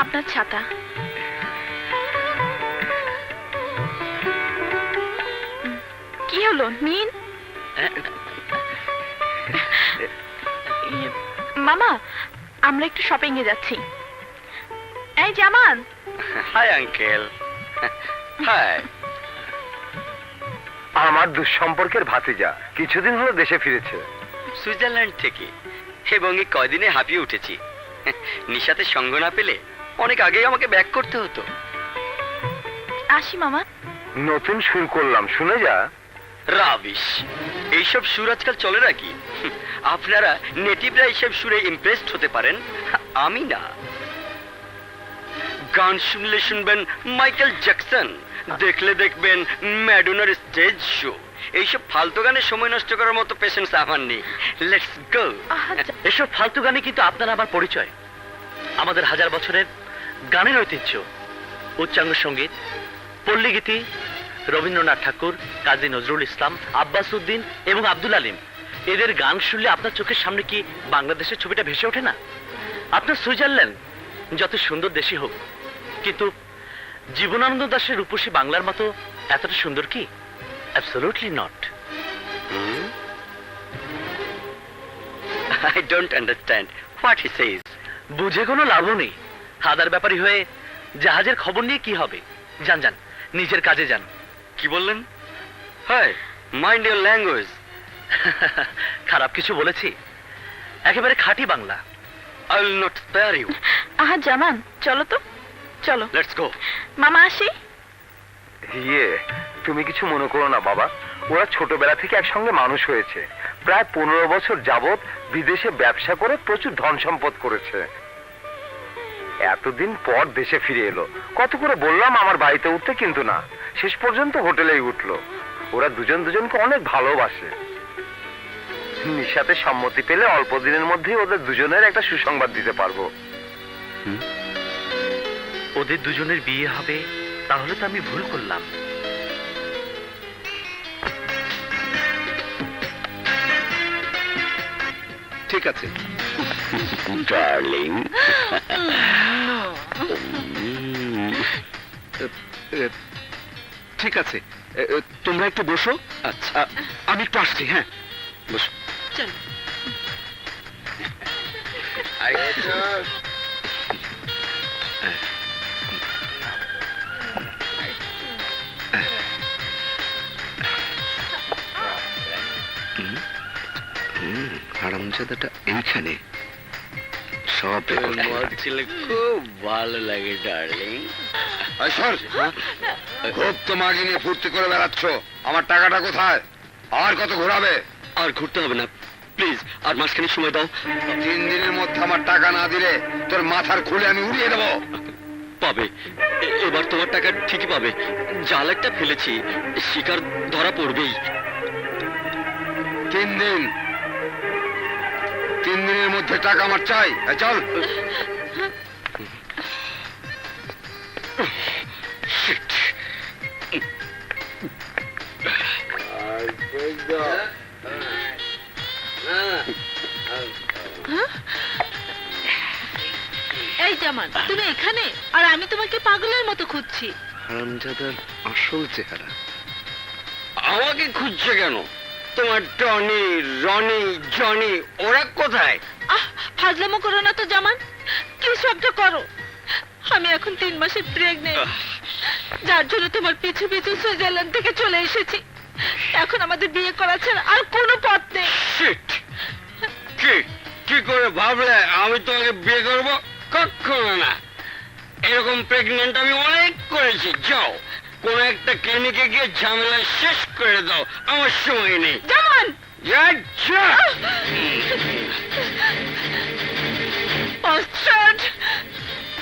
আপনার ছাতা। কি হলো, নিন। মামা, আমরা একটু শপিং এ যাচ্ছি। এই জামান। Hi uncle. হাই। আমার দুঃসম্পর্কের ভাতিজা কিছুদিন হলো দেশে ফিরেছে সুইজারল্যান্ড থেকে, এবং এই কয়দিনে হাঁপিয়ে উঠেছি। নিশাতে সঙ্গ না পেলে অনেক আগেই আমাকে ব্যাক করতে হতো। আসি মামা। নতুন সুর করলাম, শুনে যা। রাবিশ, এইসব সুর আজকাল চলে নাকি? আপনারা নেটিভরা এইসব সুরে ইমপ্রেসড হতে পারেন, আমি না। গান শুনলে শুনবেন মাইকেল জ্যাকসন, দেখলে দেখবেন ম্যাডোনার স্টেজ শো। এইসব ফালতু গানে সময় নষ্ট করার মতো পেশেন্স আমার নেই। Let's go. এসব ফালতু গানে কিন্তু আপনার আমার পরিচয়, আমাদের হাজার বছরের গানের ঐতিহ্য। উচ্চাঙ্গ সঙ্গীত, পল্লীগীতি, রবীন্দ্রনাথ ঠাকুর, কাজী নজরুল ইসলাম, আব্বাস উদ্দিন এবং আব্দুল আলিম, এদের গান শুনলে আপনার চোখের সামনে কি বাংলাদেশের ছবিটা ভেসে ওঠে না? আপনার সুইজারল্যান্ড যত সুন্দর দেশই হোক, কিন্তু জীবনানন্দ দাশের রূপসী বাংলার মতো এতটা সুন্দর কি? Absolutely not. I don't understand what he says. বুঝে কোনো লাভও নেই। হাদার ব্যাপারী হয়ে জাহাজের খবর নিয়ে কি হবে? যান যান, নিজের কাজে যান। কি বললেন? Hi, mind your language. খারাপ কিছু বলেছি? একেবারে খাঁটি Bangla. I will not spare you. আহা জামান, চলো তো, চলো। Let's go. মামা আসি। তুমি কিছু মনে করো না বাবা, ওরা ছোটবেলা থেকে একসঙ্গে মানুষ হয়েছে। প্রায় 15 বছর যাবত বিদেশে ব্যবসা করে প্রচুর ধন সম্পদ করেছে। এতদিন পর দেশে ফিরে এলো। কত করে বললাম আমার বাড়িতে উঠতে, কিন্তু না, শেষ পর্যন্ত হোটেলেই উঠলো। ওরা দুজন দুজনকে অনেক ভালোবাসে। নিশাতে সম্মতি পেলে অল্প দিনের মধ্যেই ওদের দুজনের একটা সুসংবাদ দিতে পারবো। ওদের দুজনের বিয়ে হবে, তাহলে তো আমি ভুল করলাম। ঠিক আছে ডার্লিং। ঠিক আছে, তোমরা একটু বসো। আচ্ছা, আমি একটু আসছি। হ্যাঁ, বসো। চলো। হারামজাদাটা এইখানে সব ছিল, খুব ভালো লাগে ডার্লিং। খুব তোমাকে নিয়ে ফুর্তি করে বেড়াচ্ছ, আমার টাকাটা কোথায়? আর কত ঘোরাবে? আর ঘুরতে হবে না, প্লিজ, আর মাঝখানে সময় দাও। 3 দিনের মধ্যে আমার টাকা না দিলে তোর মাথার খুলে আমি উড়িয়ে দেবো। পাবে, এবার তোমার টাকা ঠিকই পাবে। জাল একটা ফেলেছি, শিকার ধরা পড়বেই। 3 দিন, 3 দিনের মধ্যে টাকা আমার চাই। চল। এই জামান, তুমি এখানে? আর আমি তোমাকে পাগলের মতো খুঁজছি। হারামজাদার আসল চেহারা। আমাকে খুঁজছে কেন? তোমার টনি, রনি, জনি ওরা কোথায়? ফাজলামো করো না তো জামান, কিছু একটা করো। আমি এখন 3 মাসের প্রেগনেন্ট, যার জন্য তোমার পিছু পিছু সুইজারল্যান্ড থেকে চলে এসেছি। এখন আমাদের বিয়ে করা ছাড়া আর কোনো পথ নেই। শিট! কি করে ভাবলে আমি তোমাকে বিয়ে করব? কখনো না। এরকম প্রেগনেন্ট আমি অনেক করেছি। যাও, কোন একটা ক্লিনিকে গিয়ে ঝামেলা শেষ করে দাও, আমার সময় নেই। জামান!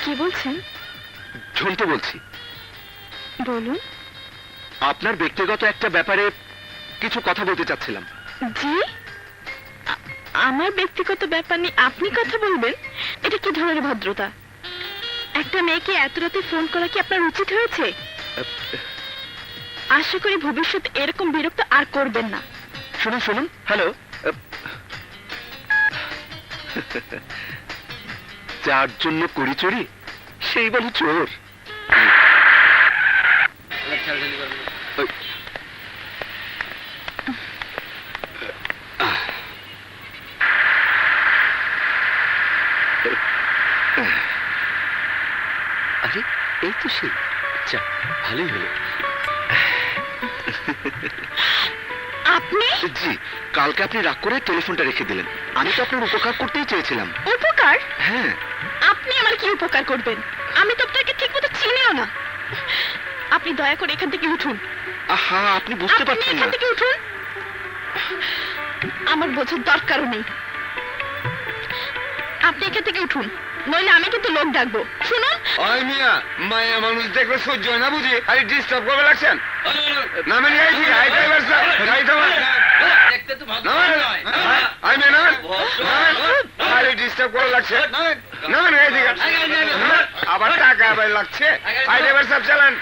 কি বলছেন? ঝন্টু বলছি। বলুন। আপনার ব্যক্তিগত একটা ব্যাপারে কিছু কথা বলতে চাচ্ছিলাম। জি? আমার ব্যক্তিগত ব্যাপার নিয়ে আপনি কথা বলবেন? এটা কি ধরনের ভদ্রতা? একটা মেয়েকে এত রাতে ফোন করা কি আপনার উচিত হয়েছে? আশা করি ভবিষ্যতে এরকম বিরক্ত আর করবেন না। শুনুন শুনুন, হ্যালো। যার জন্য করি চুরি, সেই বলে চোর। আরে এই তো সেই, যা ভালোই হলো। আপনি জি, কালকে আপনি রাগ করে টেলিফোনটা রেখে দিলেন। আমি তো আপনার উপকার করতেই চেয়েছিলাম। উপকার? হ্যাঁ। আপনি আমার কি উপকার করবেন? আমি তো আপনাকে ঠিক মতো চিনিও না। আপনি দয়া করে এখান থেকে উঠুন। আহা, আপনি বুঝতে আপনি পারছেন এখান না। থেকে উঠুন। আমার বোঝার দরকারও নেই। আপনি এখান থেকে উঠুন, নইলে আমি কিন্তু লোক ডাকবো। শুনুন, ওই মিয়া, মায়া মানুষ দেখলে সহ্য হয় না বুঝি? আরে ডিস্টার্ব করবে লাগছেন? নামেন গাড়ি থেকে, হাই ড্রাইভার স্যার, গাড়ি থামান। নামেন। আই মেয়ে নামেন। আরে ডিস্টার্ব করে লাগছে। নামেন গাড়ি থেকে। নামেন। আবার টাকা আবার লাগছে। হাই ড্রাইভার স্যার চালান।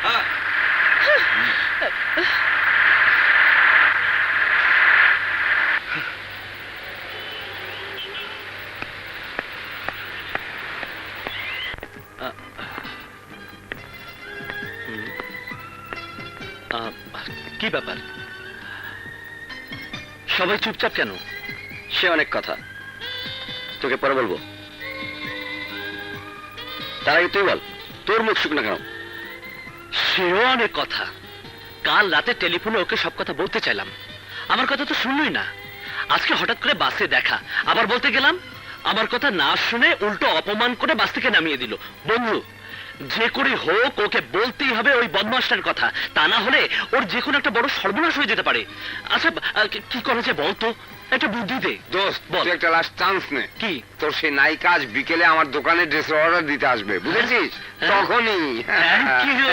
কি ব্যাপার, সবাই চুপচাপ কেন? সে অনেক কথা, তোকে পরে বলবো। তার আগে তুই বল, তোর মুখ শুকনো কেন? সেও অনেক কথা। কাল রাতে টেলিফোনে ওকে সব কথা বলতে চাইলাম, আমার কথা তো শুনলই না। আজকে হঠাৎ করে বাসে দেখা, আবার বলতে গেলাম, আমার কথা না শুনে উল্টো অপমান করে বাস থেকে নামিয়ে দিল। বন্ধু, যে করে হোক ওকে বলতেই হবে ওই বদমাশটার কথা, তা না হলে ওর যে কোনো একটা বড় সর্বনাশ হয়ে যেতে পারে। আচ্ছা, কি করা যায় বলতো, একটা বুদ্ধি দে। দোস্ত, বল। তুই একটা লাস্ট চান্স নে। কি? তোর সেই নায়িকা আজ বিকেলে আমার দোকানে ড্রেসের অর্ডার দিতে আসবে, বুঝেছিস? হ্যাঁ। তখনই। Thank you.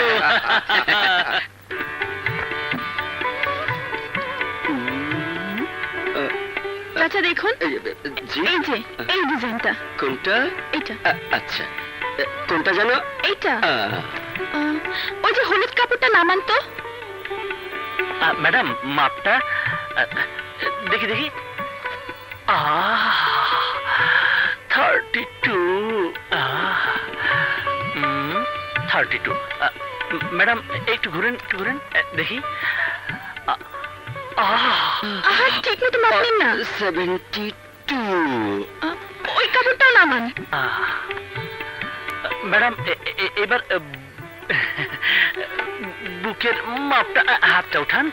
চাচা দেখুন, জি, এই যে এই ডিজাইনটা। কোনটা? এটা আচ্ছা, কোনটা জানো? এইটা। ওই যে হলুদ কাপড়টা নামান তো। ম্যাডাম, মাপটা দেখি দেখি। 32। 32। ম্যাডাম একটু ঘুরেন, একটু ঘুরেন, দেখি। ঠিক মতো মাপলেন না। 72। ওই কাপড়টাও নামান। ম্যাডাম এবার বুকের মাপটা, হাতটা উঠান।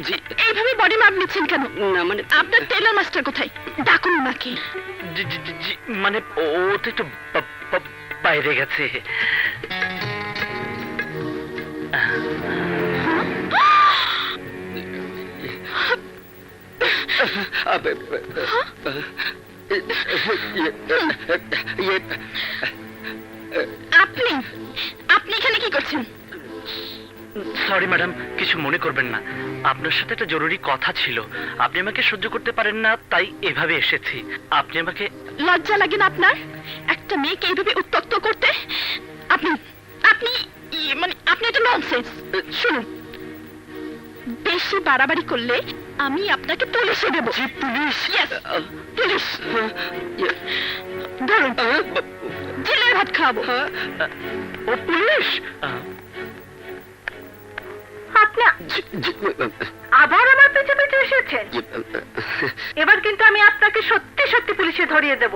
জি, এইভাবে বডি মাপ নিচ্ছেন কেন? না মানে আপনার টেলার মাস্টার কোথায়? ডাকুন ওনাকে। জি, মানে ও তো একটু বাইরে গেছে। আপনি আপনি এখানে কি করছেন? সরি ম্যাডাম, কিছু মনে করবেন না। আপনার সাথে একটা জরুরি কথা ছিল। আপনি আমাকে সহ্য করতে পারেন না, তাই এভাবে এসেছি। আপনি আমাকে। লজ্জা লাগে না আপনার একটা মেয়েকে এইভাবে উত্ত্যক্ত করতে? আপনি আপনি মানে আপনি এটা ননসেন্স। শুনুন, বেশি বাড়াবাড়ি করলে আমি আপনাকে পুলিশে দেব। পুলিশ? Yes, police. ধরুন, জেলের ভাত খাওয়াবো। ও পুলিশ? আপনি আবার আমার পেছনে পেছনে এসেছেন। এবার কিন্তু আমি আপনাকে সত্যি সত্যি পুলিশে ধরিয়ে দেব।